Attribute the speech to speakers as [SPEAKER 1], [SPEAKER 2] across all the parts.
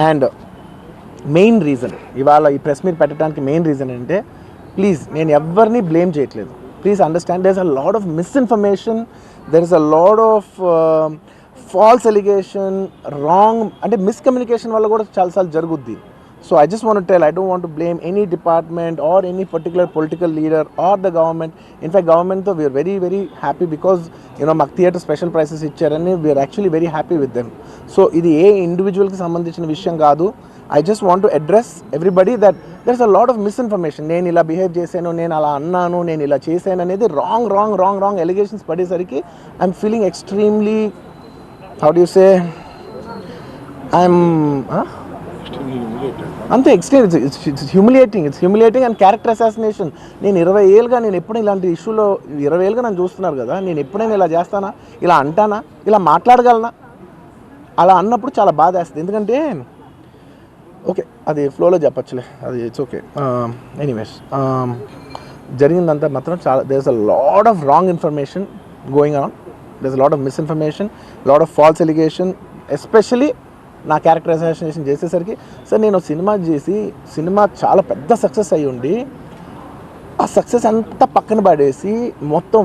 [SPEAKER 1] And main reason ఇవాళ ఈ press meet పెట్టడానికి మెయిన్ రీజన్ అంటే ప్లీజ్ నేను ఎవరిని బ్లేమ్ చేయట్లేదు. Please understand there is a lot of misinformation, there is a lot of false allegation, wrong అంటే miscommunication వల్ల కూడా చాలాసార్లు జరుగుద్ది. So I just want to tell, I don't want to blame any department or any particular political leader or the government. In fact, government though we are very very happy because మాకు theatre special prices ఇచ్చారని we are actually very happy with them. So ఇది ఏ ఇండివిజువల్కి సంబంధించిన విషయం కాదు. I just want to address everybody that there is a lot of misinformation. నేను ఇలా behave చేశాను, నేను అలా అన్నాను, నేను ఇలా చేశాను అనేది రాంగ్ ఎలిగేషన్స్ పడేసరికి I'm feeling extremely, how do you say, అంతే extreme. It's humiliating and character assassination. నేను 20 ఏళ్ళుగా నేను ఎప్పుడు ఇలాంటి ఇష్యూలో 20 ఏళ్ళుగా నన్ను చూస్తున్నారు కదా, నేను ఎప్పుడైనా ఇలా చేస్తానా, ఇలా అంటానా, ఇలా మాట్లాడగలనా? అలా అన్నప్పుడు చాలా బాధ వేస్తుంది. ఎందుకంటే ఓకే అది ఫ్లోలో చెప్పచ్చులే, అది ఇట్స్ ఓకే. ఎనీవేస్ జరిగిందంతా మాత్రం చాలా there is a lot of wrong information going on, there is a lot of misinformation, lot of false allegation. Especially నా క్యారెక్టర్ అసాసినేషన్ చేసేసరికి సార్ నేను సినిమా చేసి సినిమా చాలా పెద్ద సక్సెస్ అయ్యి ఉండి ఆ సక్సెస్ అంతా పక్కన పడేసి మొత్తం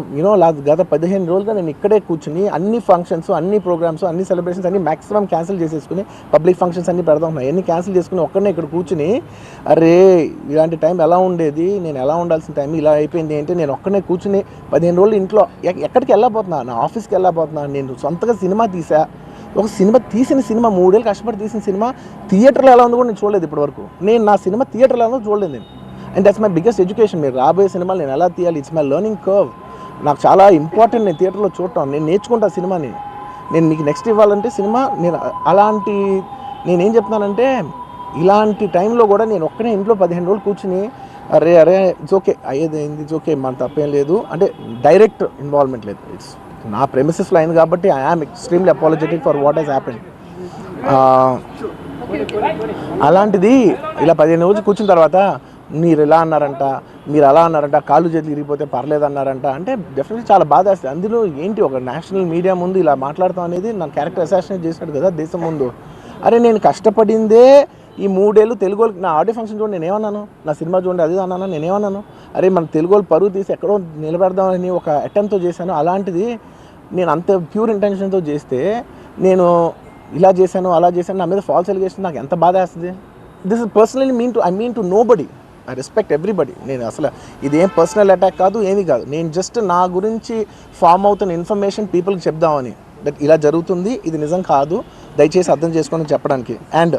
[SPEAKER 1] గత 15 రోజులుగా నేను ఇక్కడే కూర్చుని అన్ని ఫంక్షన్స్, అన్ని ప్రోగ్రామ్స్, అన్ని సెలబ్రేషన్స్ అన్ని మ్యాక్సిమం క్యాన్సిల్ చేసేసుకుని పబ్లిక్ ఫంక్షన్స్ అన్ని పెడతా ఉన్నాయి, అన్ని క్యాన్సిల్ చేసుకుని ఒక్కడనే ఇక్కడ కూర్చుని అరే ఇలాంటి టైం ఎలా ఉండేది, నేను ఎలా ఉండాల్సిన టైం ఇలా అయిపోయింది అంటే నేను ఒక్కడనే కూర్చుని 15 రోజులు ఇంట్లో ఎక్కడికి వెళ్ళబోతున్నా, నా ఆఫీస్కి వెళ్ళబోతున్నా, నేను సొంతగా సినిమా తీసా. ఒక సినిమా 3 ఏళ్ళు కష్టపడి తీసిన సినిమా థియేటర్లో ఎలా ఉందో కూడా నేను చూడలేదు ఇప్పటివరకు. నేను నా సినిమా థియేటర్లో ఎలా ఉందో చూడలేదు నేను. And that's my biggest education. మీరు రాబోయే సినిమాలు నేను ఎలా తీయాలి, ఇట్స్ మై లెర్నింగ్ కర్వ్. నాకు చాలా ఇంపార్టెంట్ నేను థియేటర్లో చూడటం. నేను నేర్చుకుంటా సినిమాని. నేను మీకు నెక్స్ట్ ఇవ్వాలంటే సినిమా నేను అలాంటి నేనేం చెప్తున్నానంటే ఇలాంటి టైంలో కూడా నేను ఒక్కనే ఇంట్లో 15 రోజులు కూర్చుని అరే ఇట్స్ ఓకే అయ్యేది అయింది, ఇట్స్ ఓకే మన తప్పేం లేదు అంటే డైరెక్ట్ ఇన్వాల్వ్మెంట్ లేదు. ఇట్స్ నా ప్రెమిసెస్లో అయింది కాబట్టి I am extremely apologetic for what has happened. అలాంటిది ఇలా 15 రోజులు కూర్చున్న తర్వాత మీరు ఇలా అన్నారంట, మీరు అలా అన్నారంట, కాళ్ళు చేతులు ఇరిగిపోతే పర్లేదు అన్నారంట అంటే డెఫినెట్లీ చాలా బాధ వేస్తుంది. అందులో ఏంటి ఒక నేషనల్ మీడియా ముందు ఇలా మాట్లాడతాం అనేది నా క్యారెక్టర్ అసాసినేట్ చేసినట్టు కదా దేశం ముందు. అరే నేను కష్టపడిందే ఈ 3 ఏళ్ళు తెలుగు వాళ్ళకి. నా ఆడియో ఫంక్షన్ చూడండి నేనేమన్నాను, నా సినిమా చూడండి అది అన్నాను, నేనేమన్నాను, అరే మన తెలుగు వాళ్ళు పరువు తీసి ఎక్కడో నిలబెడదామని ఒక అటెంప్ట్తో చేశాను. అలాంటిది నేను అంత ప్యూర్ ఇంటెన్షన్తో చేస్తే నేను ఇలా చేశాను అలా చేశాను, నా మీద ఫాల్స్ ఎలిగేషన్ నాకు ఎంత బాధ వేస్తుంది. This is personally I mean to nobody, I respect everybody. నేను అసలు ఇదేం పర్సనల్ అటాక్ కాదు, ఏమీ కాదు. నేను జస్ట్ నా గురించి ఫామ్ అవుతున్న ఇన్ఫర్మేషన్ పీపుల్కి చెప్దామని, దట్ ఇలా జరుగుతుంది, ఇది నిజం కాదు, దయచేసి అర్థం చేసుకొని చెప్పడానికి. అండ్